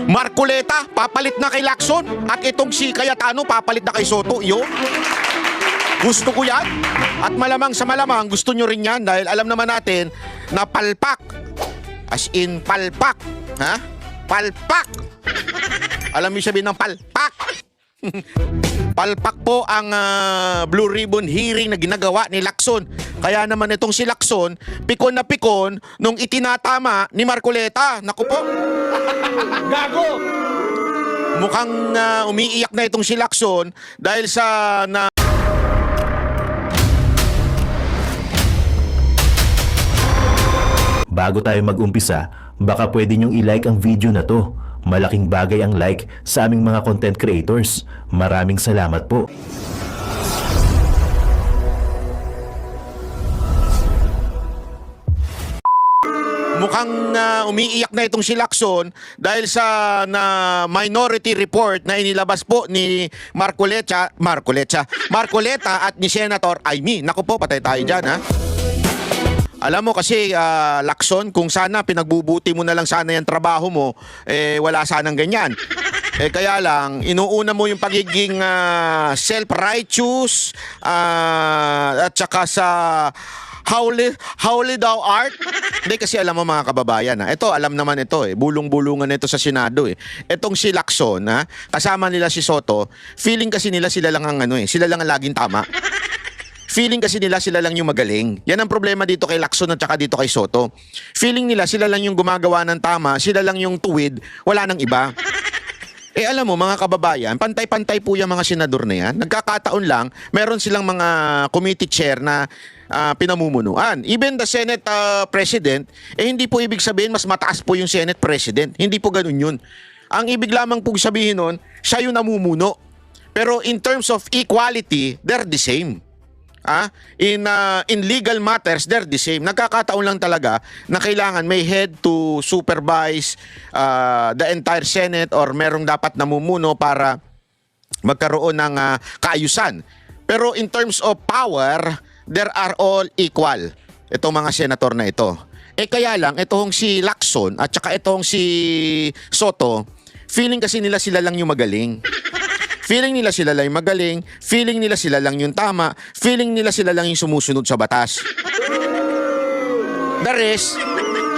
Marcoleta, papalit na kay Lacson. At itong si Cayetano, papalit na kay Soto. Yun. Gusto ko yan. At malamang sa malamang, gusto nyo rin yan. Dahil alam naman natin na palpak. As in, palpak. Ha? Palpak. Alam mo sabihin ng palpak? Palpak po ang Blue Ribbon hearing na ginagawa ni Lacson. Kaya naman itong si Lacson, pikon na pikon nung itinatama ni Marcoleta. Naku po. Gago! Mukhang umiiyak na itong si Lacson dahil sa Bago tayo mag-umpisa, baka pwede nyong i-like ang video na to. Malaking bagay ang like sa aming mga content creators. Maraming salamat po. mukhang umiiyak na itong si Lacson dahil sa minority report na inilabas po ni Marcoleta at ni Senator Amy. Naku po, patay tayo dyan, ha? Alam mo kasi, Lacson, kung sana pinagbubuti mo na lang sana yung trabaho mo, wala sanang ganyan. Kaya lang, inuuna mo yung pagiging self-righteous at saka sa howly thou art. Hindi kasi alam mo mga kababayan, ito alam naman ito bulong-bulungan ito sa Senado Etong si Lacson, kasama nila si Soto, feeling kasi nila sila lang ang sila lang ang laging tama. Feeling kasi nila sila lang yung magaling. Yan ang problema dito kay Lacson at saka dito kay Soto. Feeling nila sila lang yung gumagawa ng tama, sila lang yung tuwid, wala nang iba. Alam mo mga kababayan, pantay-pantay po yung mga senador na yan. Nagkakataon lang, meron silang mga committee chair na pinamumunuan. Even the Senate President, hindi po ibig sabihin mas mataas po yung Senate President. Hindi po ganun yun. Ang ibig lamang po sabihin nun, siya yung namumuno. Pero in terms of equality, they're the same. In legal matters, they're the same. Nagkakataon lang talaga na kailangan may head to supervise the entire Senate or merong dapat namumuno para magkaroon ng kaayusan. Pero in terms of power, they are all equal. Itong mga senator na ito. Kaya lang, itong si Lacson at saka itong si Soto, feeling kasi nila sila lang yung magaling. Feeling nila sila lang yung magaling, feeling nila sila lang yung tama, feeling nila sila lang yung sumusunod sa batas. The rest,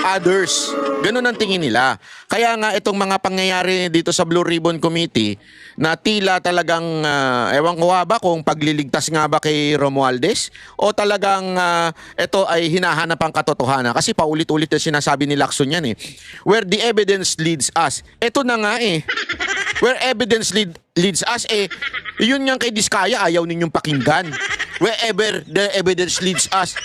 others. Ganun ang tingin nila. Kaya nga itong mga pangyayari dito sa Blue Ribbon Committee na tila talagang, ewan ko ba kung pagliligtas nga ba kay Romualdez o talagang ito ay hinahanap ang katotohanan. Kasi paulit-ulit na sinasabi ni Lacson yan Where the evidence leads us. Ito na nga Where evidence leads us, yun yang kay Diskaya, ayaw ninyong pakinggan. Wherever the evidence leads us.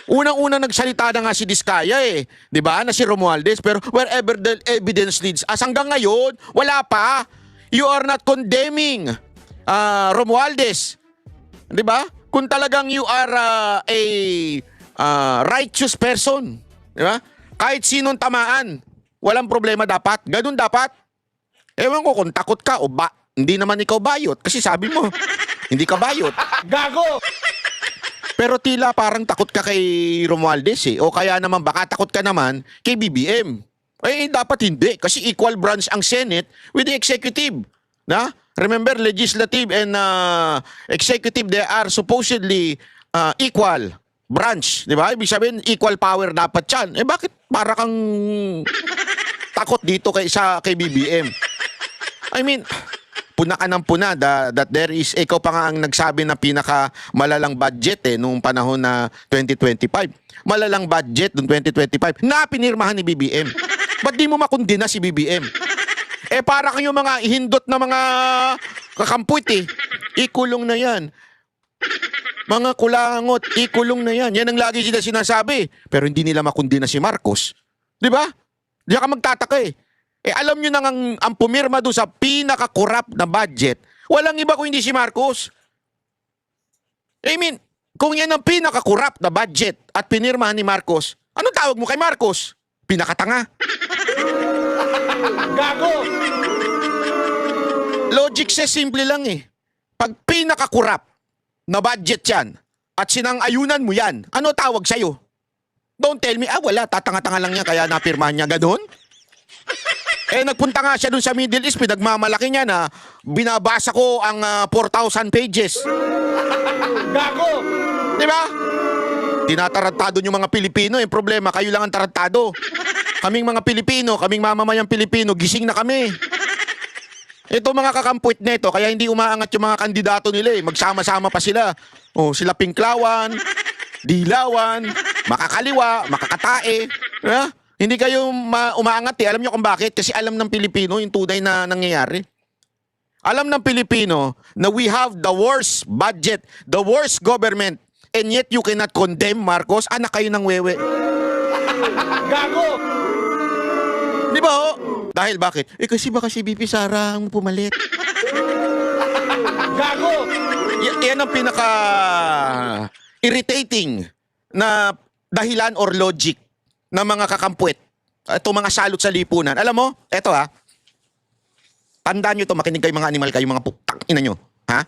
Unang-una nagsalita na nga si Diskaya di ba? Na si Romualdez, pero wherever the evidence leads us, hanggang ngayon, wala pa. You are not condemning Romualdez. Di ba? Kung talagang you are a righteous person, di ba? Kahit sinong tamaan, walang problema dapat. Ganun dapat. Ewan ko kung takot ka o hindi naman ikaw bayot. Kasi sabi mo, hindi ka bayot. Gago! Pero tila parang takot ka kay Romualdez O kaya naman baka takot ka naman kay BBM. Dapat hindi. Kasi equal branch ang Senate with the executive. Remember, legislative and executive, they are supposedly equal branch. Di ba? Ibig sabihin, equal power dapat yan. Bakit para kang takot dito kay BBM? I mean, puna ka ng puna that there is, ikaw pa nga ang nagsabi na pinakamalalang budget noong panahon na 2025. Malalang budget noong 2025 na pinirmahan ni BBM. Ba't di mo makundina si BBM? Para kayong mga hindot na mga kakampuit ikulong na yan. Mga kulangot, ikulong na yan. Yan ang lagi sila sinasabi. Pero hindi nila makundina si Marcos. Di ba? Diyan ka magtataka alam nyo nang ang pumirma doon sa pinaka-corrupt na budget, walang iba kung hindi si Marcos. Kung yan ang pinaka-corrupt na budget at pinirmahan ni Marcos, anong tawag mo kay Marcos? Pinakatanga. Gago! Logic says simple lang Pag pinaka-corrupt na budget yan at sinang-ayunan mo yan, ano tawag sa'yo? Don't tell me, wala, tatanga-tanga lang niya kaya napirmahan niya, ganun? Nagpunta nga siya dun sa Middle East, pinagmamalaki niya na binabasa ko ang 4,000 pages. Gago! Di ba? Tinatarantado yung mga Pilipino. Yung problema, kayo lang ang tarantado. Kaming mga Pilipino, kaming mamamayang Pilipino, gising na kami. Ito mga kakampuit nito, kaya hindi umaangat yung mga kandidato nila eh. Magsama-sama pa sila. Oh, sila Pinklawan, Dilawan, makakaliwa, makakatae. Hindi kayo umaangat eh. Alam nyo kung bakit? Kasi alam ng Pilipino yung tunay na nangyayari. Alam ng Pilipino na we have the worst budget, the worst government, and yet you cannot condemn Marcos. Anak kayo ng wewe. Gago! Di ba ho? Dahil bakit? Kasi baka si BP Sara ang pumalit. Gago! Yan ang pinaka-irritating na dahilan or logic ng mga kakampuit. Ito mga salot sa lipunan. Alam mo, eto tandaan nyo to, makinig kayo mga animal, kayo mga putang ina nyo. Ha?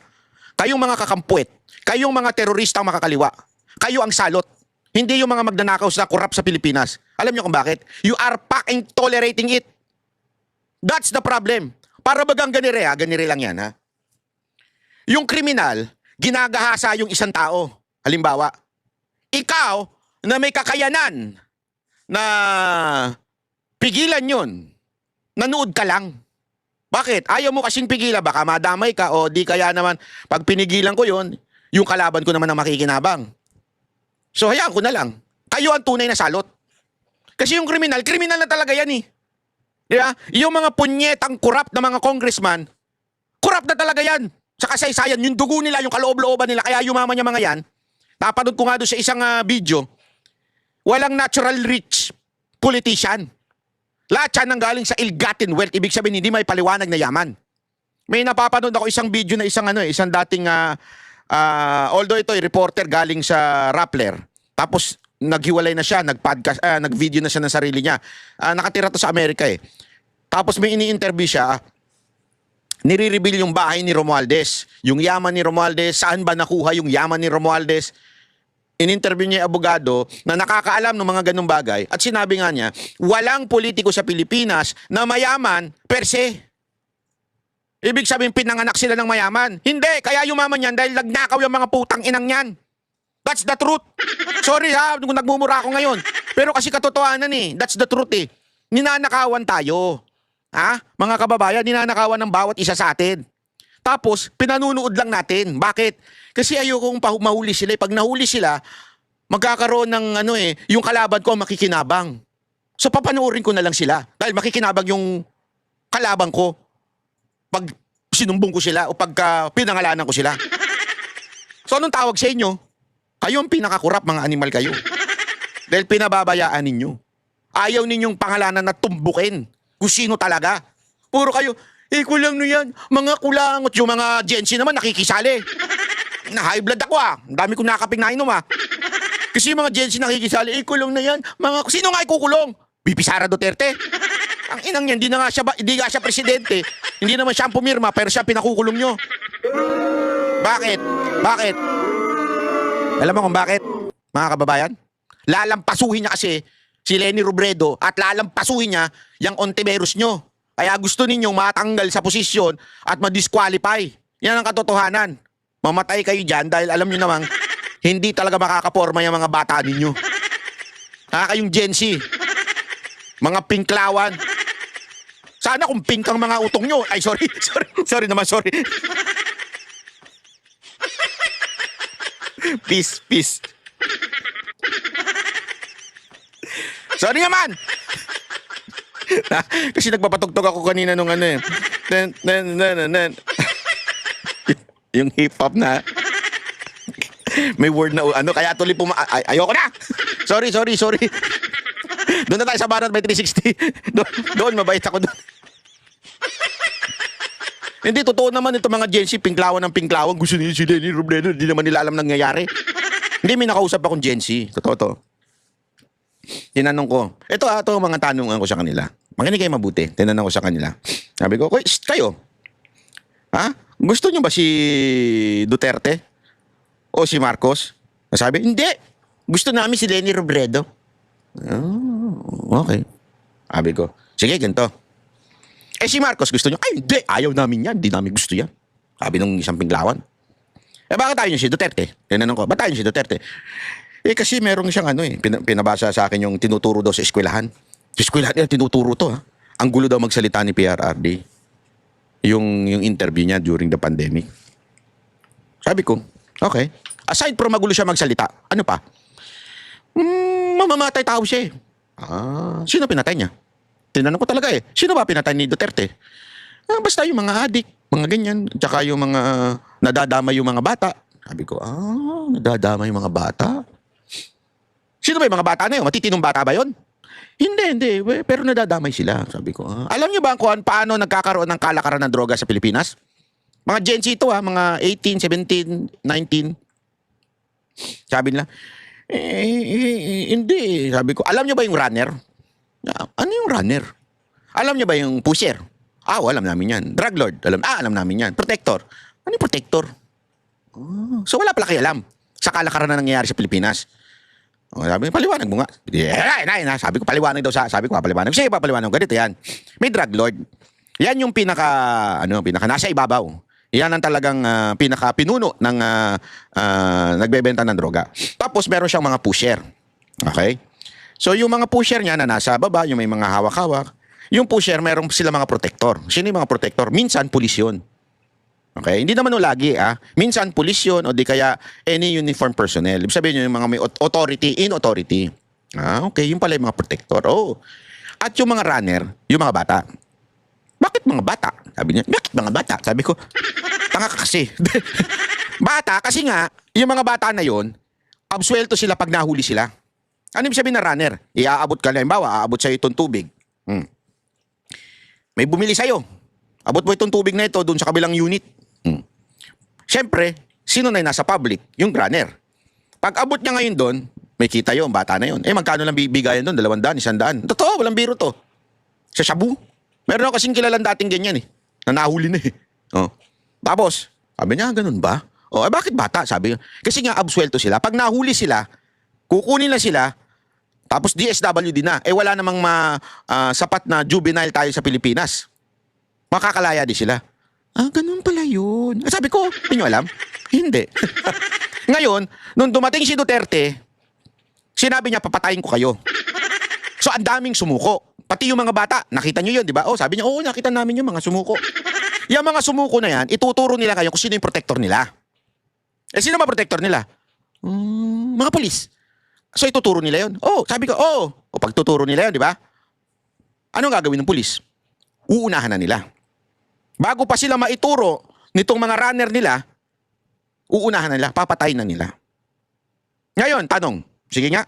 Kayong mga kakampuit, kayong mga terorista makakaliwa, kayo ang salot. Hindi yung mga magnanakaw sa korap sa Pilipinas. Alam nyo kung bakit? You are fucking tolerating it. That's the problem. Para bagang ganire lang yan ha. Yung kriminal, ginagahasa yung isang tao. Halimbawa, ikaw na may kakayanan na pigilan yun, nanood ka lang. Bakit? Ayaw mo kasing pigilan, baka madamay ka o di kaya naman pag pinigilan ko yun, yung kalaban ko naman ang makikinabang. So hayaan ko na lang. Kayo ang tunay na salot. Kasi yung kriminal na talaga yan eh. Di ba? Yung mga punyetang kurap na mga congressman, kurap na talaga yan. Sa kasaysayan, yung dugo nila, yung kaloob-looban nila, kaya yumaman yung mga yan. Napanood ko nga doon sa isang video, walang natural rich politician. Lahat yan nanggaling sa ill-gotten wealth. Ibig sabihin, hindi may paliwanag na yaman. May napapanood ako isang video na isang dating, although ito, reporter galing sa Rappler. Tapos, naghiwalay na siya, nag-podcast, nag-video na siya ng sarili niya. Nakatira to sa Amerika eh. Tapos may ini-interview siya, nire-reveal yung bahay ni Romualdez. Yung yaman ni Romualdez, saan ba nakuha yung yaman ni Romualdez? In-interview niya yung abogado na nakakaalam ng mga ganung bagay at sinabi nga niya, walang politiko sa Pilipinas na mayaman per se. Ibig sabihin pinanganak sila ng mayaman. Hindi, kaya yumaman yan dahil nagnakaw yung mga putang inang yan. That's the truth. Sorry ha, kung nagmumura ako ngayon. Pero kasi katotohanan eh, that's the truth eh. Ninanakawan tayo. Ha? Mga kababayan, ninanakawan ng bawat isa sa atin. Tapos, pinanunood lang natin. Bakit? Kasi ayokong mahuli sila. Pag nahuli sila, magkakaroon ng yung kalaban ko makikinabang. So, papanoorin ko na lang sila. Dahil makikinabang yung kalaban ko pag sinumbong ko sila o pag pinangalanan ko sila. So, anong tawag sa inyo? Kayo ang pinakakurap, mga animal kayo. Dahil pinababayaan ninyo. Ayaw ninyong pangalanan na tumbukin kung sino talaga. Puro kayo, kulang na yan. Mga kulangot. Yung mga Gen Z naman nakikisali. Na high blood ako Ang dami kong nakaping nainom Kasi yung mga Gen Z nakikisali, kulang na yan. Sino nga ikukulong? BP Sara Duterte. Ang inang yan, hindi nga siya presidente. Hindi naman siya ang pumirma, pero siya pinakukulong nyo. Bakit? Bakit? Alam mo kung bakit, mga kababayan? Lalampasuhin niya kasi si Leni Robredo at lalampasuhin niya yung Ontiveros nyo. Kaya gusto ninyong matanggal sa posisyon at ma-disqualify. Yan ang katotohanan. Mamatay kayo dyan dahil alam nyo namang hindi talaga makakaporma yung mga bata ninyo. Kayong Gen Z. Mga pinklawan. Sana kung pink ang mga utong nyo. Ay, sorry. Sorry naman. Peace. Sorry naman. Kasi nagpapatugtog ako kanina nung yung hip hop na may word na kaya tuloy ayoko na. Sorry. Doon na tayo sa Barat by 360. Doon mabait ako doon. Hindi, totoo naman ito mga Gen Z, pinklawan ng pinklawan. Gusto nila si Leni Robredo, hindi naman nila alam nangyayari. Hindi, may nakausap akong Gen Z. Totoo to. Tinanong ko, ito mga tanungan ko sa kanila. Makinig kayo mabuti. Tinanong ko sa kanila. Sabi ko, kayo, gusto nyo ba si Duterte? O si Marcos? Sabi, hindi. Gusto namin si Leni Robredo. Oh, okay. Sabi ko, sige, ganito. Eh si Marcos gusto niyo, ay hindi, ayaw namin yan, hindi namin gusto yan. Sabi nung isang pinglawan. Eh bakit tayo niyo si Duterte? Tinanong ko, ba't tayo niyo si Duterte? Eh kasi merong siyang pinabasa sa akin yung tinuturo daw sa eskwelahan. Sa eskwelahan nila tinuturo to ha. Ang gulo daw magsalita ni PRRD. Yung interview niya during the pandemic. Sabi ko, okay. Aside from magulo siya magsalita, ano pa? Mamamatay tao siya eh. Sino pinatay niya? Tinanong ko talaga eh, sino ba pinatay ni Duterte? Basta yung mga adik, mga ganyan. Tsaka yung mga nadadamay yung mga bata. Sabi ko, nadadamay yung mga bata? Sino ba yung mga bata na yun? Matitinong bata ba yun? Hindi. Pero nadadamay sila. Sabi ko, alam niyo ba kung paano nagkakaroon ng kalakaran ng droga sa Pilipinas? Mga Gen Z ito mga 18, 17, 19. Sabi nila, hindi. Sabi ko, alam niyo ba yung runner? Ano yung runner? Alam niyo ba yung pusher? Alam namin yan. Drug lord? Alam namin yan. Protector? Ano yung protector? So wala pala kayo alam sa kalakaran na nangyayari sa Pilipinas. Sabi, paliwanag mo nga. Sabi ko, paliwanag daw sabi ko, paliwanag. Sige, papaliwanag. Ganito yan. May drug lord. Yan yung pinaka nasa ibabaw. Yan ang talagang pinaka pinuno ng nagbebenta ng droga. Tapos meron siyang mga pusher. Okay? So yung mga pusher niya na nasa baba, yung may mga hawak-hawak, yung pusher, meron sila mga protector. Sino yung mga protector? Minsan, pulis yun. Okay? Hindi naman lagi, Minsan, pulis yun o di kaya any uniform personnel. Ibig sabihin yung mga may authority, in authority. Okay. Yung pala yung mga protector. At yung mga runner, yung mga bata. Bakit mga bata? Sabi niya, bakit mga bata? Sabi ko, tanga ka kasi. Bata, kasi nga, yung mga bata na yon, absuelto sila pag nahuli sila. Ano ibig sabihin na runner? Iaabot ka, halimbawa, aabot sa'yo itong tubig. May bumili sa'yo. Abot mo itong tubig na ito doon sa kabilang unit. Siyempre, sino na yung nasa public? Yung runner. Pag abot niya ngayon doon, may kita yung bata na yun. Magkano lang bibigayan doon? 200, 100. Totoo, walang biro to. Sa shabu. Meron ako kasing kilalang dating ganyan na nahuli na Tapos, sabi niya, ganun ba? Bakit bata? Sabi niya. Kasi nga, absuelto sila. Pag nahuli sila, kukunin na sila, tapos DSWD na. Wala namang sapat na juvenile tayo sa Pilipinas. Makakalaya di sila. Ganun pala yun. Sabi ko, hindi nyo alam? Hindi. Ngayon, nung dumating si Duterte, sinabi niya, papatayin ko kayo. So, ang daming sumuko. Pati yung mga bata, nakita nyo yun, di ba? Sabi niya, nakita namin yung mga sumuko. Yung mga sumuko na yan, ituturo nila kayo kung sino yung protector nila. Sino ba protector nila? Mga polis. So, ituturo nila yun. Sabi ko, pag tuturo nila yun, di ba? Anong gagawin ng polis? Uunahan na nila. Bago pa sila maituro nitong mga runner nila, uunahan na nila, papatayin na nila. Ngayon, tanong. Sige nga.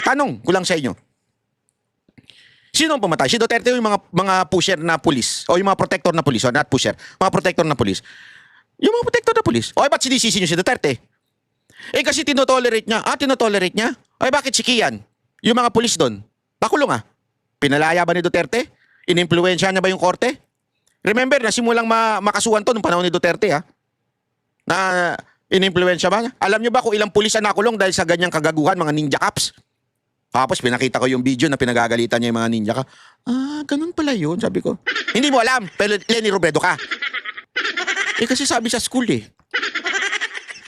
Tanong ko lang sa inyo. Sino ang pumatay? Si Duterte o yung mga pusher na pulis? O yung mga protector na pulis? O not pusher. Mga protector na pulis. Yung mga protector na pulis. Ba't sinisisi nyo si Duterte? Kasi tinotolerate niya. Tinotolerate niya? Bakit si Kian? Yung mga pulis doon. Pakulong Pinalaya ba ni Duterte? Inimpluwensya niya ba yung korte? Remember, nasimulang makasuhan to nung panahon ni Duterte na inimpluwensya ba? Alam niyo ba kung ilang pulis ang nakulong dahil sa ganyang kagaguhan, mga ninja cops? Tapos pinakita ko yung video na pinagagalitan niya yung mga ninja ka. Ganun pala yun, sabi ko. Hindi mo alam, pero Lenny Robredo ka. Kasi sabi sa school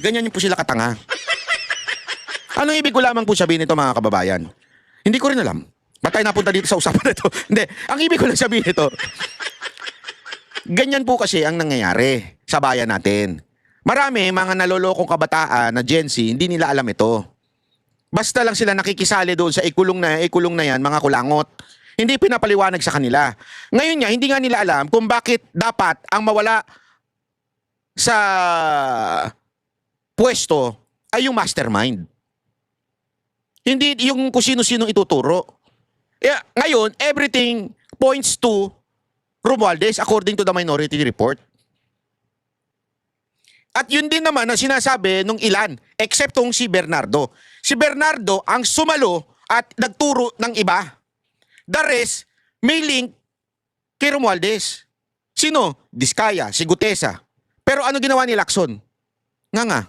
Ganyan yung po sila katanga. Anong ibig ko lamang po sabihin nito mga kababayan? Hindi ko rin alam. Ba't tayo napunta dito sa usapan na ito? Hindi, ang ibig ko lang sabihin ito. Ganyan po kasi ang nangyayari sa bayan natin. Marami mga nalolokong kabataan na Gen Z, hindi nila alam ito. Basta lang sila nakikisali doon sa ikulong na yan, mga kulangot. Hindi pinapaliwanag sa kanila. Ngayon nga, hindi nga nila alam kung bakit dapat ang mawala sa pwesto ay yung mastermind. Hindi yung kung sino-sino ituturo. Ngayon, everything points to Romualdez according to the Minority Report. At yun din naman ang sinasabi nung ilan, except tong si Bernardo. Si Bernardo ang sumalo at nagturo ng iba. The rest, may link kay Romualdez. Sino? Diskaya, si Gutesa. Pero ano ginawa ni Lacson? Nga.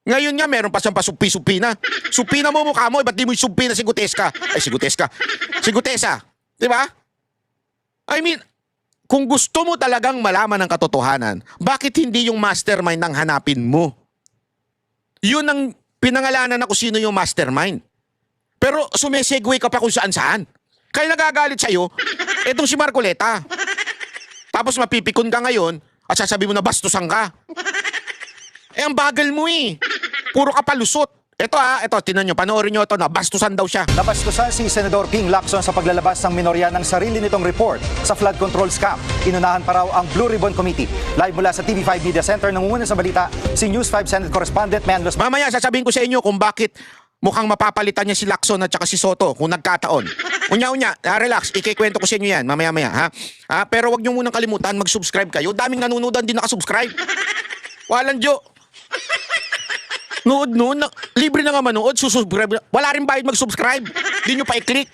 Ngayon nga, meron pa siyang pasupi-supi na. Supi na mo mukha mo, ba't di mo supi na si Gutesa? Si Gutesa. Di ba? I mean, kung gusto mo talagang malaman ang katotohanan, bakit hindi yung mastermind ang hanapin mo? Yun ang pinangalanan na kung sino yung mastermind. Pero sumesegue ka pa kung saan-saan. Kaya nagagalit sa'yo, etong si Marcoleta. Tapos mapipikon ka ngayon at sasabi mo na bastusan ka. Eh, ang bagal mo eh. Puro ka palusot. Ito, tinan nyo, panoorin nyo ito na bastusan daw siya. Nabastusan si Senador Ping Lacson sa paglalabas ng minorya ng sarili nitong report sa flood control scam. Inunahan pa raw ang Blue Ribbon Committee. Live mula sa TV5 Media Center, nangunguna sa balita, si News 5 Senate Correspondent Manlos. Mamaya sasabihin ko sa inyo kung bakit mukhang mapapalitan niya si Lacson at saka si Soto kung nagkataon. Unya, relax, ikikwento ko sa inyo yan mamaya-maya, ha? Pero wag niyo munang kalimutan, mag-subscribe kayo. Daming nanunood din nakasubscribe. Walang jo. Nood noon, libre na nga manood, susubscribe. Wala rin bayad mag-subscribe. Hindi nyo pa i-click.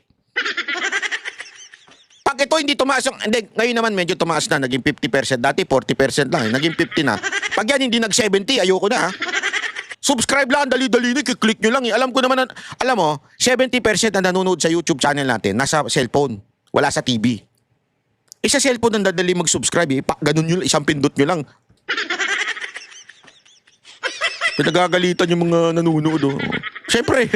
Pag ito hindi tumaas, hindi, ngayon naman medyo tumaas na, naging 50%. Dati 40% lang, naging 50 na. Pag yan hindi nag-70, ayoko na ha. Subscribe lang, dali-dali na, click nyo lang. Alam ko naman, alam mo, 70% na nanonood sa YouTube channel natin, nasa cellphone, wala sa TV. Sa cellphone ang dadali mag-subscribe eh. Ganun nyo, isang pindot nyo lang. Pinagagalitan yung mga nanonood. Oh. Siyempre.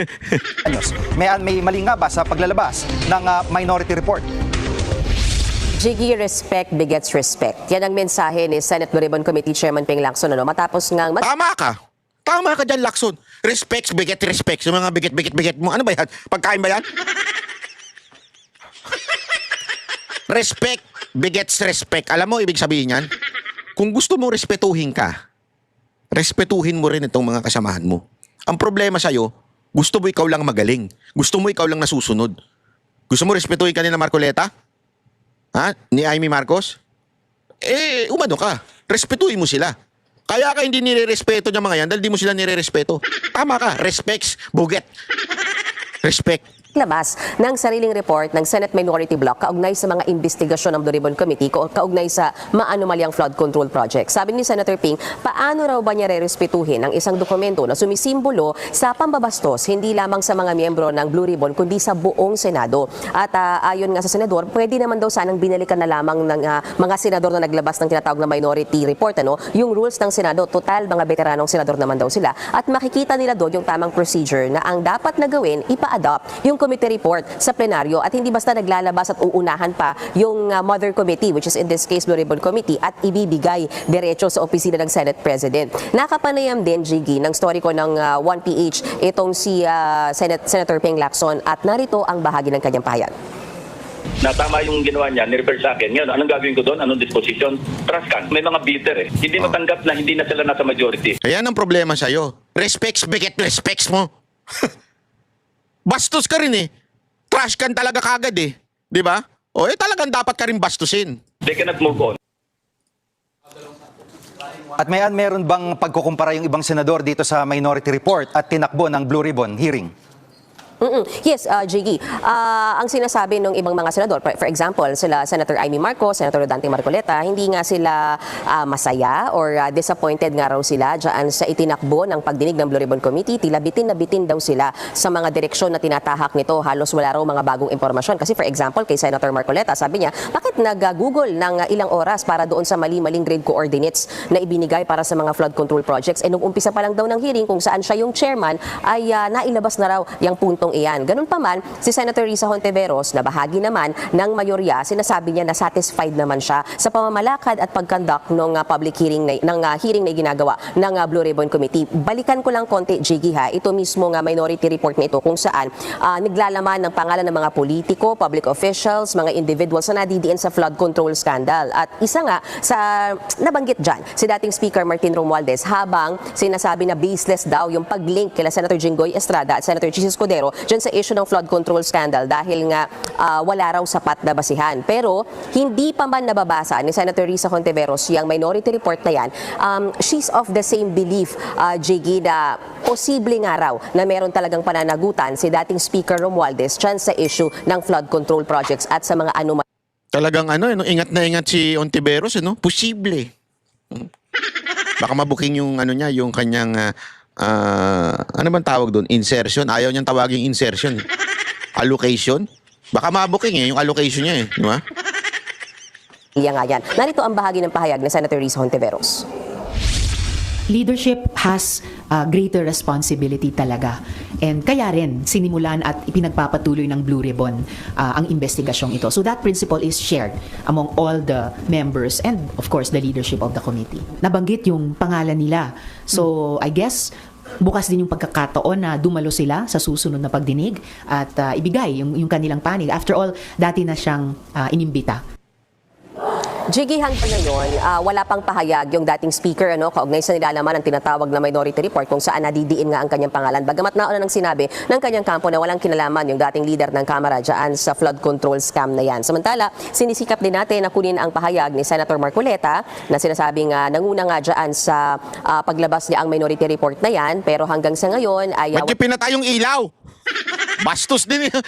May mali nga ba sa paglalabas ng minority report? Jiggy, respect begets respect. Yan ang mensahe ni Senate Blue Ribbon Committee Chairman Ping Lacson. Matapos ngang Tama ka dyan, Lacson. Respect beget respect. Sa mga biget mo. Ano ba yan? Pagkain ba yan? Respect begets respect. Alam mo, ibig sabihin yan? Kung gusto mong respetuhin ka, respetuhin mo rin itong mga kasamahan mo. Ang problema sa'yo, gusto mo ikaw lang magaling. Gusto mo ikaw lang nasusunod. Gusto mo respetuhin ka nila Marcoleta? Ha? Ni Amy Marcos? Umano ka. Respetuhin mo sila. Kaya ka hindi nire-respeto ng mga yan dahil di mo sila nire-respeto. Tama ka. Respects, buget. Respect. labas ng sariling report ng Senate Minority Bloc kaugnay sa mga investigasyon ng Blue Ribbon Committee kaugnay sa maanomalyang flood control project. Sabi ni Senator Ping, paano raw ba niya re-respetuhin ang isang dokumento na sumisimbolo sa pambabastos hindi lamang sa mga miyembro ng Blue Ribbon kundi sa buong Senado. At ayon nga sa senador, pwede naman daw sanang binalikan na lamang ng mga senador na naglabas ng tinatawag na minority report, yung rules ng Senado. Total, mga veteranong senador naman daw sila. At makikita nila doon yung tamang procedure na ang dapat na gawin, ipa-adopt yung committee report sa plenaryo at hindi basta naglalabas at uunahan pa yung mother committee, which is in this case Blue Ribbon Committee, at ibibigay diretso sa opisina ng Senate President. Nakapanayam din, Jiggy, ng story ko ng 1PH itong si Senator Ping Lacson at narito ang bahagi ng kanyang pahayag. Na tama yung ginawa niya, ni-refer sa akin. Ngayon, anong gagawin ko doon? Anong disposition? Trust can. May mga bitter eh. Hindi matanggap na hindi na sila nasa majority. Ayan ang problema sa'yo. Respects, biget respects mo. Bastos ka rin eh. Trash can talaga kagad eh. Di ba? O talagang dapat ka rin bastusin. They cannot move on. At meron bang pagkukumpara yung ibang senador dito sa minority report at tinakbo ng Blue Ribbon hearing? Yes, Jiggy. Ang sinasabi ng ibang mga senador, for example, sila Senator Amy Marcos, Senator Dante Marcoleta, hindi nga sila masaya or disappointed nga raw sila dyan sa itinakbo ng pagdinig ng Blue Ribbon Committee. Tila bitin na bitin daw sila sa mga direksyon na tinatahak nito. Halos wala raw mga bagong impormasyon. Kasi for example, kay Senator Marcoleta, sabi niya, bakit nag-google ng ilang oras para doon sa mali-maling grade coordinates na ibinigay para sa mga flood control projects? Nung umpisa pa lang daw ng hearing kung saan siya yung chairman, ay nailabas na raw yung puntong iyan. Ganun pa man, si Senator Risa Hontiveros na bahagi naman ng mayorya, sinasabi niya na satisfied naman siya sa pamamalakad at pagkandak ng public hearing hearing na ginagawa ng Blue Ribbon Committee. Balikan ko lang konti, Jiggy, ha. Ito mismo nga minority report na ito kung saan naglalaman ng pangalan ng mga politiko, public officials, mga individuals na nadidiin sa flood control scandal. At isa nga sa nabanggit dyan, si dating Speaker Martin Romualdez, habang sinasabi na baseless daw yung pag-link kila Senator Jinggoy Estrada at Senator Chis Escudero dyan sa issue ng flood control scandal dahil nga wala raw sapat na basihan. Pero hindi pa man nababasa ni Senator Risa Hontiveros yung minority report na yan. She's of the same belief, Jiggy, na posible nga raw na meron talagang pananagutan si dating Speaker Romualdez dyan sa issue ng flood control projects at sa mga anomalya. Talagang ingat na ingat si Hontiveros, Posible. Baka mabuking yung niya, yung kanyang ano bang tawag doon? Insertion. Ayaw niyang tawagin insertion. Allocation. Baka mabuking yung allocation niya di ba? Iya nga yan. Narito ang bahagi ng pahayag ni Senator Risa Hontiveros. Leadership has greater responsibility talaga. And kaya rin sinimulan at ipinagpapatuloy ng Blue Ribbon ang investigasyong ito. So that principle is shared among all the members and of course the leadership of the committee. Nabanggit yung pangalan nila. So I guess bukas din yung pagkakataon na dumalo sila sa susunod na pagdinig at ibigay yung kanilang panig. After all, dati na siyang inimbita. Jiggy, hanggang ngayon, wala pang pahayag yung dating speaker, kaugnay sa nilalaman ng tinatawag na minority report kung saan nadidiin nga ang kanyang pangalan. Bagamat nauna nang sinabi ng kanyang kampo na walang kinalaman yung dating leader ng Kamara dyan sa flood control scam na yan. Samantala, sinisikap din natin na kunin ang pahayag ni Senator Marcoleta na sinasabing nanguna nga dyan sa paglabas niya ang minority report na yan. Pero hanggang sa ngayon ay... Ba't yung pinatay yung ilaw? Bastos din yun.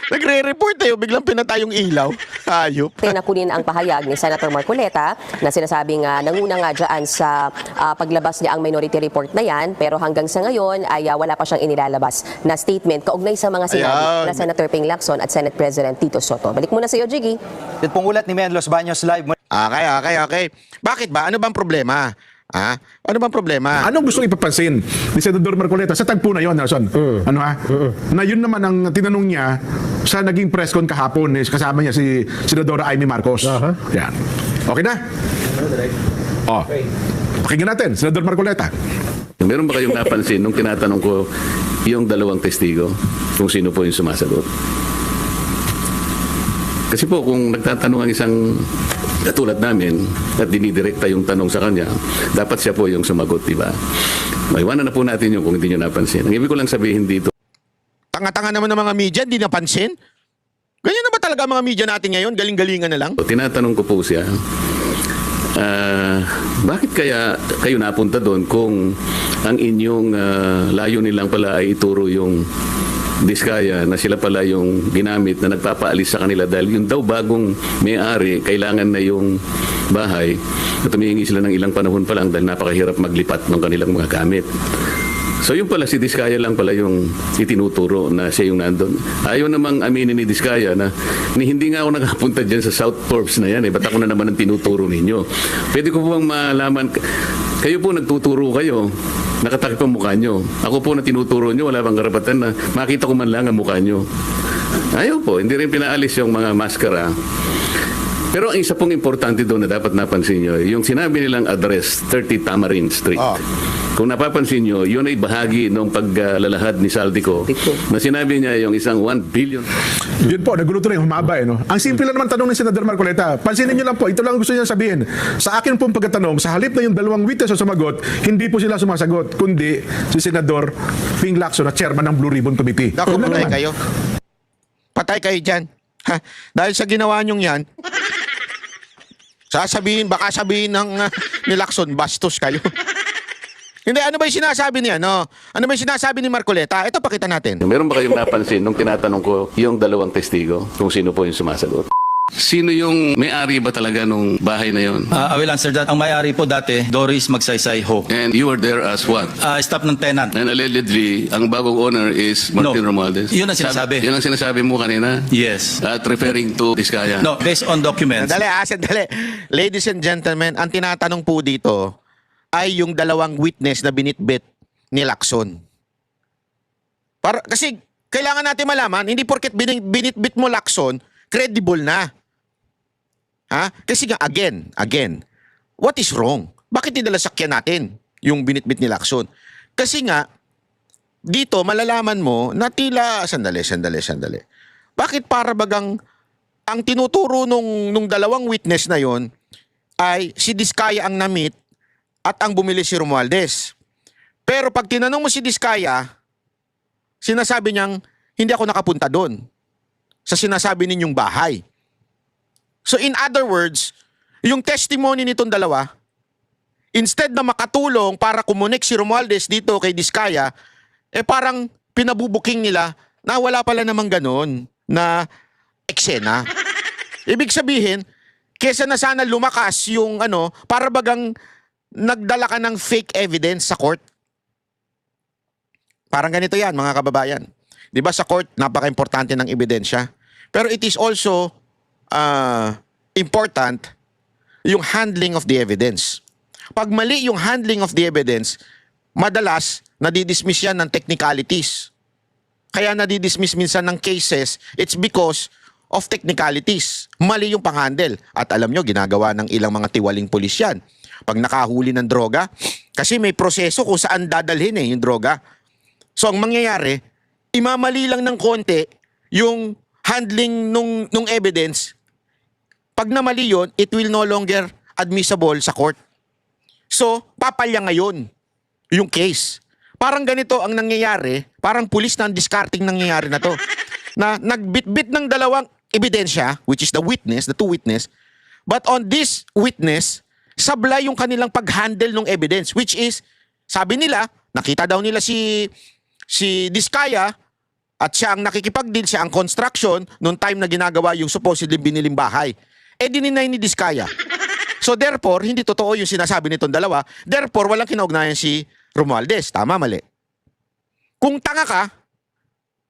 Nagre-report biglang pinatay yung ilaw. Hayop. Nakunin ang pahayag ni Senator Marcoleta na sinasabing nanguna nga dyan sa paglabas niya ang minority report na yan. Pero hanggang sa ngayon ay wala pa siyang inilalabas na statement kaugnay sa mga sinabi na Senator Ping Lacson at Senate President Tito Soto. Balik muna sa iyo, Jiggy. Yan pong ulat ni Mian Los Baños live. Okay. Bakit ba? Ano bang problema? Ano bang problema? Anong gusto ipapansin ni Senador Marcoleta sa tagpo na yon, Nelson? Ano ha? Na yun naman ang tinanong niya sa naging press con kahapon, kasama niya si Senadora Amy Marcos. Yan. Okay na? Pakinggan natin, Senador Marcoleta. Meron ba kayong napansin nung tinatanong ko yung dalawang testigo kung sino po yung sumasagot? Kasi po kung nagtatanong ang isang katulad namin at dinidirekta yung tanong sa kanya, dapat siya po yung sumagot, di ba? Maiwanan na po natin yung kung hindi nyo napansin. Ang ibig ko lang sabihin dito, Tanga-tanga naman ng mga media, hindi napansin? Ganyan na ba talaga ang mga media natin ngayon? Galing-galingan na lang? tinatanong ko po siya, bakit kaya kayo napunta doon kung ang inyong layunin lang pala ay ituro yung Diskaya na sila pala yung ginamit na nagpapaalis sa kanila dahil yung daw bagong may-ari kailangan na yung bahay at humihingi sila ng ilang panahon pa lang dahil napakahirap maglipat ng kanilang mga gamit. So yung pala si Diskaya lang pala yung itinuturo na siya yung nandun. Ayaw namang aminin ni Diskaya na hindi nga ako nakapunta dyan sa South Forbes na yan ba't ako na naman ang tinuturo ninyo? Pwede ko po bang malaman, kayo po nagtuturo kayo, nakatakip ang mukha nyo. Ako po na tinuturo nyo, wala bang karapatan na makita ko man lang ang mukha nyo. Ayaw po, hindi rin pinaalis yung mga maskara. Pero ang isa pong importante doon na dapat napansin nyo, yung sinabi nilang address, 30 Tamarind Street. Kung napapansin nyo, yun ay bahagi ng paglalahad ni Saldico na sinabi niya yung isang 1 billion. Yun po, nagulo rin, humaba no? Ang simple lang naman tanong ni Senador Marcoleta. Pansinin niyo lang po, ito lang gusto niya sabihin. Sa akin pong pagkatanong, sa halip na yung dalawang witness na sumagot, hindi po sila sumasagot, kundi si Senador Ping Lacson na chairman ng Blue Ribbon Committee. Naku, patay kayo. Patay kayo dyan. Dahil sa ginawa nyong yan, baka sabihin ng ni Lacson, bastos kayo. Hindi, ano ba yung sinasabi niya? Ano ba yung sinasabi ni Marcoleta? Ito, pakita natin. Meron ba kayong napansin nung tinatanong ko yung dalawang testigo kung sino po yung sumasagot? Sino yung may-ari ba talaga nung bahay na yon? I will answer that. Ang may-ari po dati, Doris Magsaysay Ho. And you were there as what? Staff ng tenant. And allegedly, ang bagong owner is Martin Romualdez. Yun ang sinasabi. Yun ang sinasabi mo kanina? Yes. At referring to Diskaya? No, based on documents. Sandali. Ladies and gentlemen, ang tinatanong po dito ay yung dalawang witness na binitbit ni Lacson. Kasi kailangan natin malaman, hindi porket binitbit mo Lacson, credible na. Kasi nga, again, what is wrong? Bakit nila sakyan natin yung binitbit ni Lacson? Kasi nga, dito malalaman mo na tila, sandali. Bakit para bagang ang tinuturo nung dalawang witness na yon ay si Diskaya ang namit at ang bumili si Romualdez. Pero pag tinanong mo si Diskaya, sinasabi niyang, hindi ako nakapunta doon sa sinasabi ninyong bahay. So in other words, yung testimony nitong dalawa, instead na makatulong para kumunik si Romualdez dito kay Diskaya, parang pinabubuking nila na wala pala namang ganon na eksena. Ibig sabihin, kesa na sana lumakas yung para bagang nagdala ka ng fake evidence sa court. Parang ganito yan, mga kababayan. Di ba sa court, napaka-importante ng ebidensya. Pero it is also important yung handling of the evidence. Pag mali yung handling of the evidence, madalas nadidismiss yan ng technicalities. Kaya nadidismiss minsan ng cases, it's because of technicalities. Mali yung panghandle. At alam nyo, ginagawa ng ilang mga tiwaling pulis yan. Pag nakahuli ng droga, kasi may proseso kung saan dadalhin yung droga. So ang mangyayari, imamali lang ng konti yung handling nung evidence. Pag namali yun, it will no longer admissible sa court. So, papalya ngayon yung case. Parang ganito ang nangyayari, parang pulis na ang discarding nangyayari na to. Na nagbitbit ng dalawang ebidensya, which is the witness, the two witness, but on this witness, sablay yung kanilang pag-handle ng evidence, which is, sabi nila, nakita daw nila si Diskaya at siya ang nakikipag-deal, siya ang construction nung time na ginagawa yung supposedly biniling bahay. Dininay ni Diskaya. So therefore, hindi totoo yung sinasabi nitong dalawa. Therefore, walang kinaugnayan si Romualdez. Tama, mali. Kung tanga ka,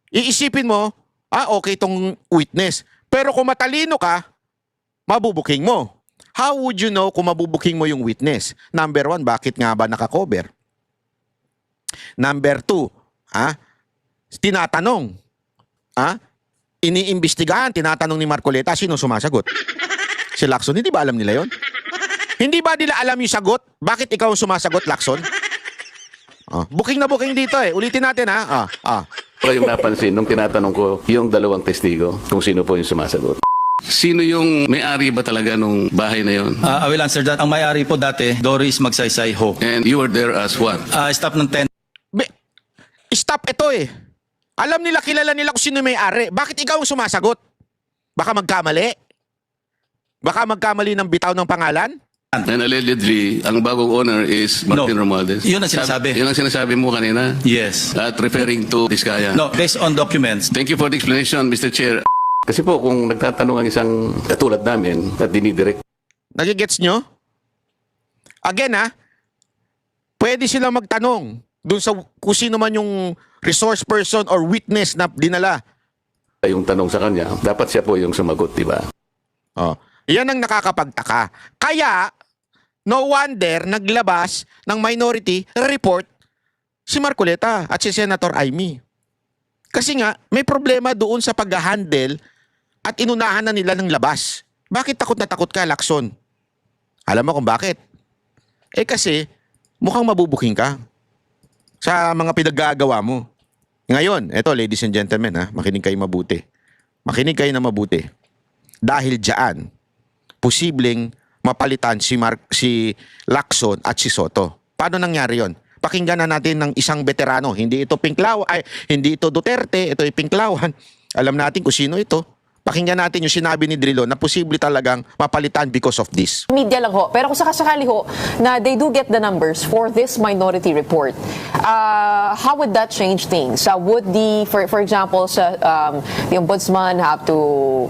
iisipin mo, okay tong witness. Pero kung matalino ka, mabubuking mo. How would you know kung mabubuking mo yung witness? Number 1, bakit nga ba nakakover? Number 2, tinatanong. Iniimbestigahan, tinatanong ni Marcoleta, sino sumasagot? Si Lacson, hindi ba alam nila yon? Hindi ba nila alam yung sagot? Bakit ikaw ang sumasagot, Lacson? Booking na booking dito Ulitin natin Yung napansin nung tinatanong ko yung dalawang testigo kung sino po yung sumasagot. Sino yung may-ari ba talaga nung bahay na yon? I will answer that. Ang may-ari po dati, Doris Magsaysay Ho. And you were there as what? Staff ng tenant. Stop ito Alam nila, kilala nila kung sino may-ari. Bakit ikaw ang sumasagot? Baka magkamali? Baka magkamali ng bitaw ng pangalan? And allegedly, ang bagong owner is Martin Romualdez. Yun ang sinasabi. Yun ang sinasabi mo kanina? Yes. At referring to Diskaya? No, based on documents. Thank you for the explanation, Mr. Chair. Kasi po, kung nagtatanong ang isang katulad namin at dinidirect. Nagigets nyo? Again pwede silang magtanong dun sa kung sino man yung resource person or witness na dinala. Yung tanong sa kanya, dapat siya po yung sumagot, di ba? Yan ang nakakapagtaka. Kaya, no wonder naglabas ng minority report si Marcoleta at si Senator Amy. Kasi nga, may problema doon sa pag-handle at inunahan na nila ng labas. Bakit takot na takot ka, Lacson? Alam mo kung bakit? Kasi, mukhang mabubuking ka sa mga pinaggagawa mo. Ngayon, eto ladies and gentlemen, makinig kayo mabuti. Makinig kayo na mabuti. Dahil diyan, posibleng mapalitan si Lacson at si Soto. Paano nangyari yon? Pakinggan na natin ng isang veterano. Hindi ito hindi ito Duterte, ito ay Pinklawan. Alam natin kung sino ito. Pakinggan natin yung sinabi ni Drilon na posible talagang mapalitan because of this. Media lang ho. Pero kung sakasakali ho na they do get the numbers for this minority report, how would that change things? Would for example, the ombudsman have to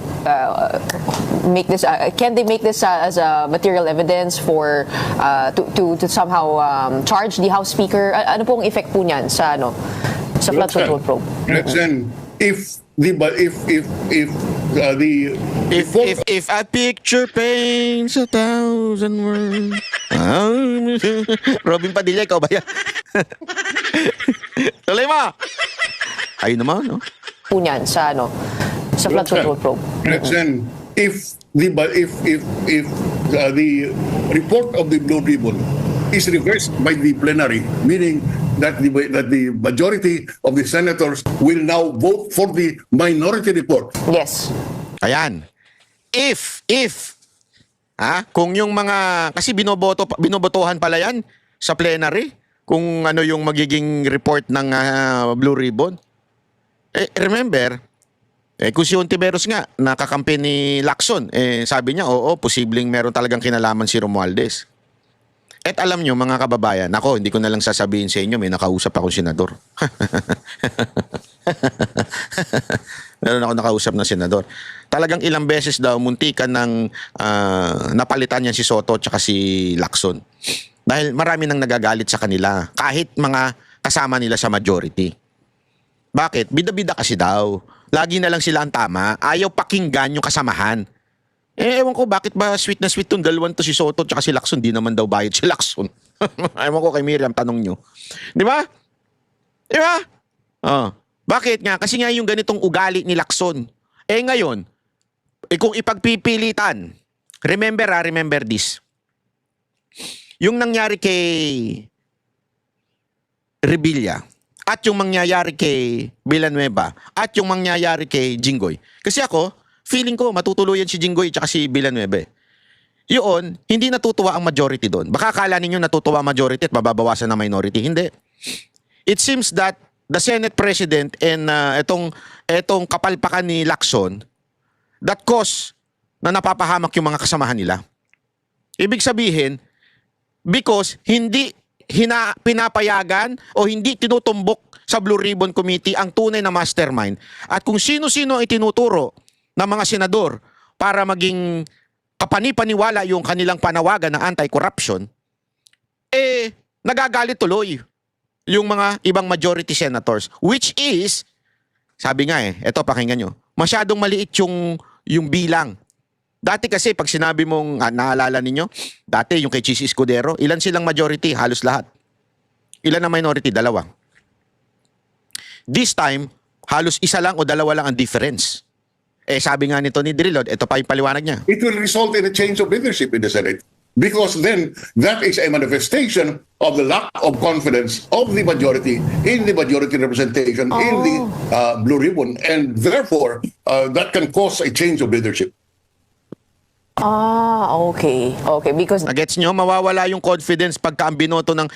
make this? Can they make this as a material evidence for to somehow charge the House Speaker? Ano pong effect po niyan sa flood control probe? Then, if a picture paints 1,000 words. Robin Padilla, ikaw ba yan? Tuloy mo! Ayun naman, no? Po niyan sa flood control probe. Then, if the report of the Blue Ribbon is reversed by the plenary, meaning that the majority of the senators will now vote for the minority report. Yes. Ayan. If kung yung mga, kasi binobotohan pala yan sa plenary, kung ano yung magiging report ng Blue Ribbon. Remember, kung si Ontiveros nga, nakakampi ni Lacson, sabi niya, posibleng meron talagang kinalaman si Romualdez. At alam nyo, mga kababayan, ako, hindi ko na lang sasabihin sa inyo, may nakausap akong senador. Meron ako nakausap na senador. Talagang ilang beses daw, muntikan ng napalitan niya si Soto at si Lacson. Dahil marami nang nagagalit sa kanila, kahit mga kasama nila sa majority. Bakit? Bida-bida kasi daw. Lagi na lang sila ang tama. Ayaw pakinggan yung kasamahan. Ewan ko bakit ba sweet na sweet tong dalawang to, si Soto tsaka si Lacson. Di naman daw bayad si Lacson. Ewan ko kay Miriam, tanong nyo. Di ba? Di ba? Oh. Bakit nga? Kasi nga yung ganitong ugali ni Lacson. Ngayon, kung ipagpipilitan, remember this. Yung nangyari kay Revilla at yung mangyayari kay Villanueva at yung mangyayari kay Jinggoy. Kasi ako, feeling ko matutuluyan si Jinggoy at si Villanueva. Yun, hindi natutuwa ang majority doon. Baka akala ninyo natutuwa ang majority at mababawasan ang minority. Hindi. It seems that the Senate President and etong kapalpakan ni Lacson that cause na napapahamak yung mga kasamahan nila. Ibig sabihin, because hindi pinapayagan o hindi tinutumbok sa Blue Ribbon Committee ang tunay na mastermind at kung sino-sino ay tinuturo ng mga senador para maging kapani-paniwala yung kanilang panawagan ng anti-corruption, nagagalit tuloy yung mga ibang majority senators, which is, sabi nga eto pakinggan nyo, masyadong maliit yung bilang. Dati kasi pag sinabi mong, naalala ninyo, dati yung kay Chis Escudero, ilan silang majority? Halos lahat. Ilan ang minority? 2. This time, halos isa lang o 2 lang ang difference. Sabi nga nito ni Drilod, ito pa yung paliwanag niya. It will result in a change of leadership in the Senate. Because then, that is a manifestation of the lack of confidence of the majority in the majority representation in the Blue Ribbon. And therefore, that can cause a change of leadership. Okay. Because Nagets nyo, mawawala yung confidence pagka ang binoto ng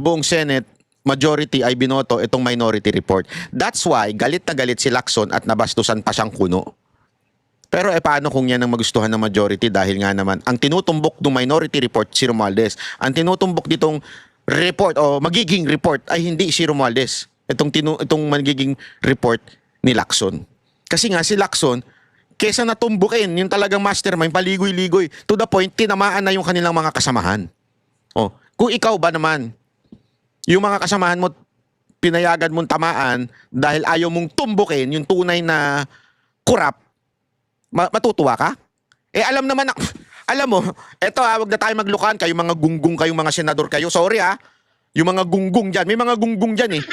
buong Senate, majority ay binoto itong minority report. That's why, galit na galit si Lacson at nabastusan pa siyang kuno. Pero paano kung yan ang magustuhan ng majority dahil nga naman ang tinutumbok ng minority report si Romualdez. Ang tinutumbok ditong report o magiging report ay hindi si Romualdez. Itong magiging report ni Lacson. Kasi nga si Lacson, kesa natumbukin yung talagang mastermind, paligoy-ligoy, to the point, tinamaan na yung kanilang mga kasamahan. Kung ikaw ba naman, yung mga kasamahan mo, pinayagan mong tamaan dahil ayaw mong tumbukin yung tunay na corrupt, matutuwa ka? Alam naman, alam mo, eto wag na tayo maglukan, kayong mga gunggong, kayong mga senador kayo, sorry yung mga gunggong dyan, may mga gunggong dyan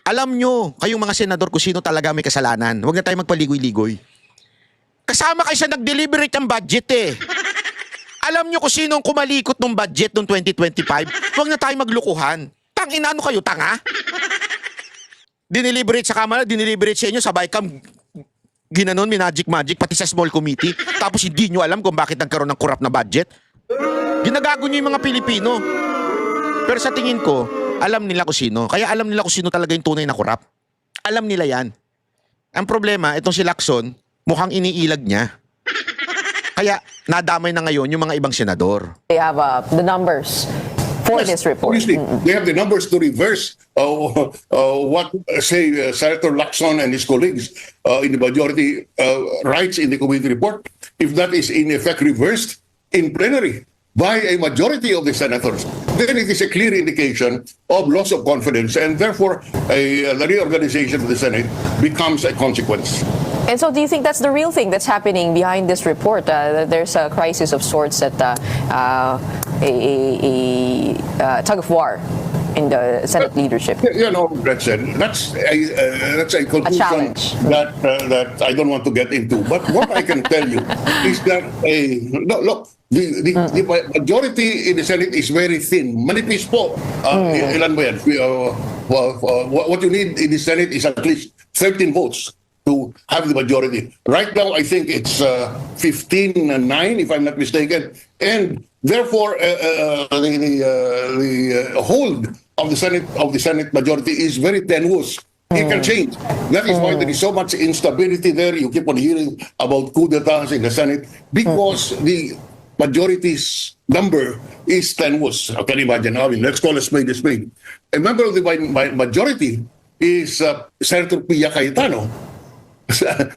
Alam nyo, kayong mga senador kung sino talaga may kasalanan, wag na tayo magpaligoy-ligoy. Kasama kayo sa nag-deliberate ang budget Alam nyo kung sino ang kumalikot ng budget noong 2025, wag na tayo maglukuhan. Tangina, ano kayo, tanga? Dineliberate sa Kamara, dineliberate sa inyo, sabay kam ginanon, magic, pati sa small committee. Tapos hindi nyo alam kung bakit nagkaroon ng corrupt na budget. Ginagago nyo yung mga Pilipino. Pero sa tingin ko, alam nila kung sino. Kaya alam nila kung sino talaga yung tunay na corrupt. Alam nila yan. Ang problema, itong si Lacson, mukhang iniilag niya. Kaya nadamay na ngayon yung mga ibang senador. they have the numbers for this report. Obviously, they have the numbers to reverse what, say, Senator Lacson and his colleagues in the majority writes in the committee report. If that is in effect reversed in plenary by a majority of the senators, then it is a clear indication of loss of confidence, and therefore the reorganization of the Senate becomes a consequence. And so do you think that's the real thing that's happening behind this report? That there's a crisis of sorts, that a tug of war in the Senate leadership? That's a conclusion that I don't want to get into. But what I can tell you is that the majority in the Senate is very thin. Manipis po. Ilan ba yan? What you need in the Senate is at least 13 votes to have the majority. Right now, I think it's 15-9, if I'm not mistaken. And therefore, the hold of the Senate majority is very tenuous. It can change. That is why there is so much instability there. You keep on hearing about coup d'etats in the Senate because the majority's number is tenuous. I can imagine. Let's call a spade a spade. A member of the majority is Senator Pia Cayetano.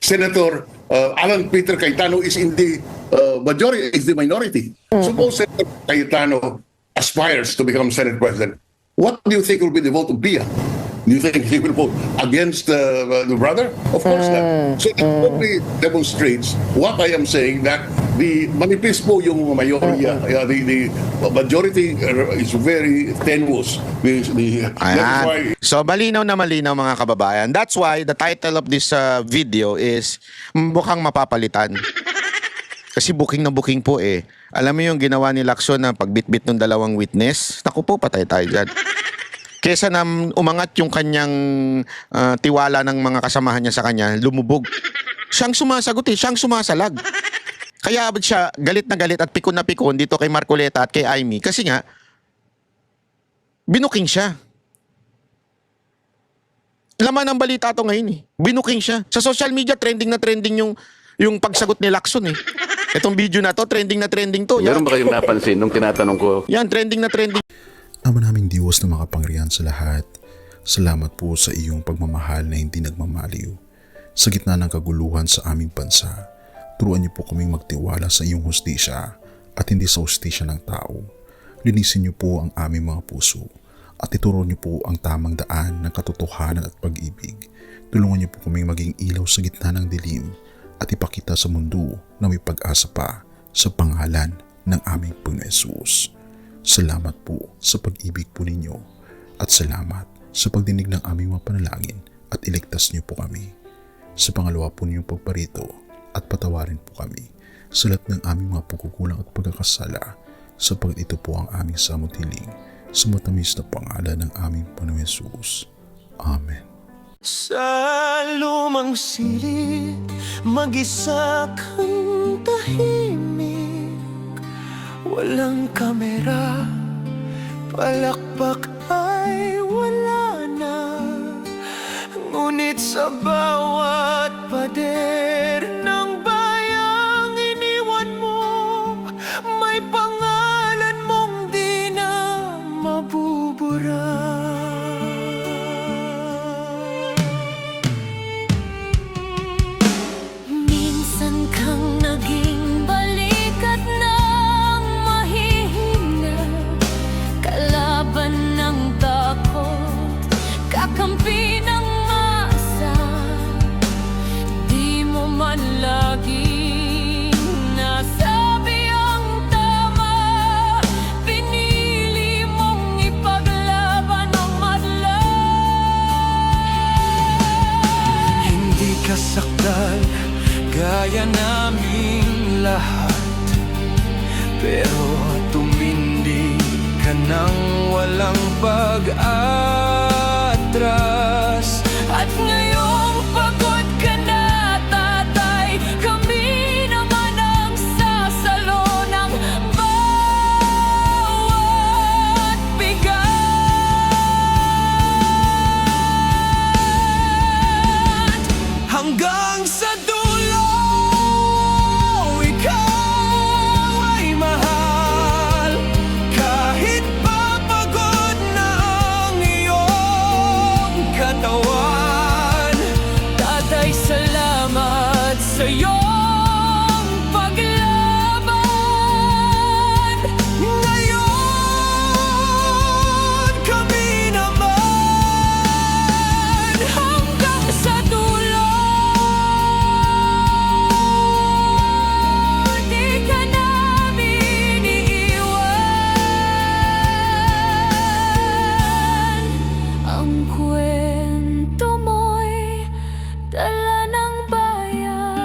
Senator Alan Peter Cayetano is in the majority, is the minority. Suppose Senator Cayetano aspires to become Senate President. What do you think will be the vote of Pia? Do you think he will vote against the brother? Of course not. So it only demonstrates what I am saying, that the manifest po yung mayorya, the majority is very tenuous. That is why So malinaw na malinaw mga kababayan. That's why the title of this video is mukhang mapapalitan. Kasi booking na booking po eh. Alam mo yung ginawa ni Lacson na pagbitbit ng dalawang witness? Naku po, patay tayo dyan. Kesa na umangat yung kanyang tiwala ng mga kasamahan niya sa kanya, lumubog. Siyang sumasagot eh, siyang sumasalag. Kaya siya galit na galit at pikon na pikon dito kay Marcoleta at kay Amy. Kasi nga, binuking siya. Laman ng balita to ngayon eh. Binuking siya. Sa social media, trending na trending yung pagsagot ni Lacson eh. Itong video na to, trending na trending to. Meron ba kayong napansin nung tinatanong ko? Yan, trending na trending. Ama naming Diyos na makapangyarihan sa lahat, salamat po sa iyong pagmamahal na hindi nagmamaliw. Sa gitna ng kaguluhan sa aming bansa, turuan niyo po kaming magtiwala sa iyong hustisya at hindi sa hustisya ng tao. Linisin niyo po ang aming mga puso at ituro niyo po ang tamang daan ng katotohanan at pag-ibig. Tulungan niyo po kaming maging ilaw sa gitna ng dilim at ipakita sa mundo na may pag-asa pa sa pangalan ng aming Panginoon Hesus. Salamat po sa pag-ibig po ninyo at salamat sa pagdinig ng aming mga panalangin at iligtas niyo po kami. Sa pangalawa po ninyong pagparito at patawarin po kami sa lahat ng aming mga pagkukulang at pagkakasala, sapagat ito po ang aming samutiling sa matamis na pangalan ng aming Panginoon Hesus. Amen. Sa lumang silid, mag-isa kang tahimik. Walang kamera, palakpak ay wala na. Ngunit sa bawat pader ng bayang iniwan mo, may pangalan mong di na mabubura. Minsan kang naging balikat ng mahihina, kalaban ng takot, kakampi ng masa. Di mo man laging nasabi ang tama, pinili mong ipaglaban ang madla. Hindi ka saktan gaya naming lahat, pero tumindi ka ng walang pag-atras. At ngayong pagod ka na, tatay, kami naman ang sasalo ng bawat bigat. Hanggang sa dulo, ikaw ay mahal. Kahit papagod na ang iyong katawan, tatay, salamat sa iyong paglaban. Ngayon, kami naman hanggang sa dulo. Di ka namin iiwan. Ang kwento mo'y dala ng bayan.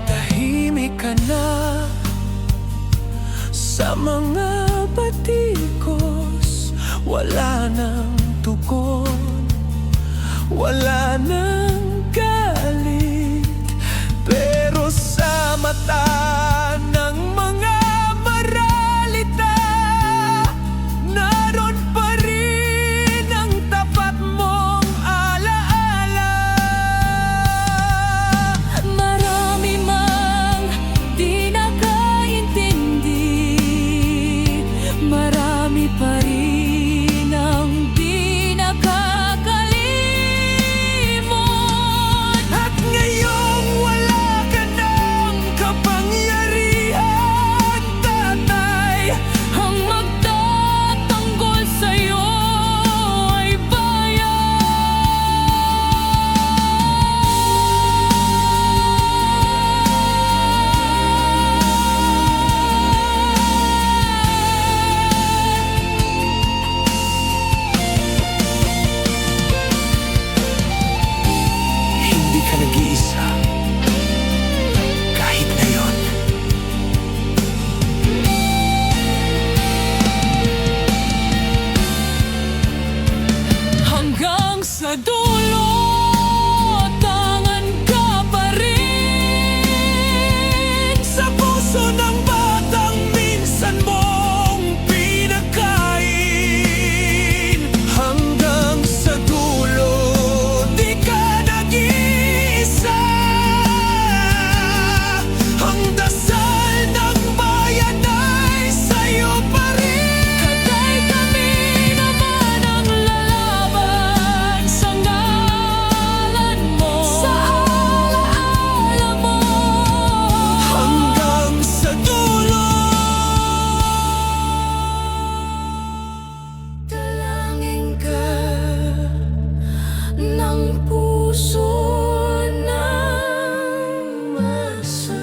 Tahimik ka na sa mga batikos, wala nang tugon, wala nang galit, pero sa mata ng mga maralita, naroon pa rin ang tapat mong alaala. Marami mang di nakaintindi, marami pa rin ang di ka nag-iisa. Kahit ngayon. Hanggang sa dulo, tangan ka pa rin. Sa puso ng batang minsan mong pinagkain. Hanggang sa dulo, di ka nag-iisa. Ang dasal ng bayan ay sa'yo pa rin. Katay kami naman ang lalaban sa ngalan mo. Sa alaala mo. Hanggang sa dulo. Dalangin ka ng puso ng masa.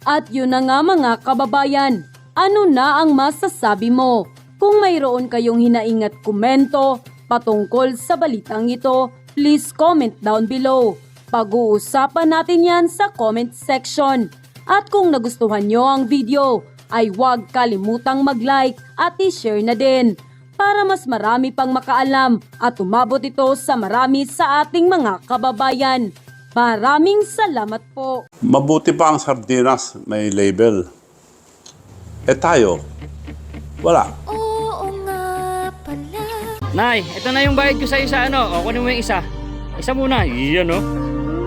At yun na nga mga kababayan, ano na ang masasabi mo? Kung mayroon kayong hinaing at komento patungkol sa balitang ito, please comment down below. Pag-uusapan natin yan sa comment section. At kung nagustuhan nyo ang video, ay huwag kalimutang mag-like at i-share na din para mas marami pang makaalam at umabot ito sa marami sa ating mga kababayan. Maraming salamat po. Mabuti pa ang sardinas, may label. Eh tayo, wala. Oo nga pala. Nay, ito na yung bayad ko sa isa, ano? O, kunin mo yung isa. Isa muna, iyan, no?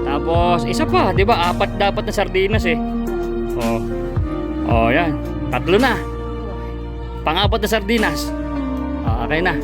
Tapos, isa pa, di ba? 4 dapat na sardinas, eh. Yan. 3 na. Pang-4 na sardinas. Okay na.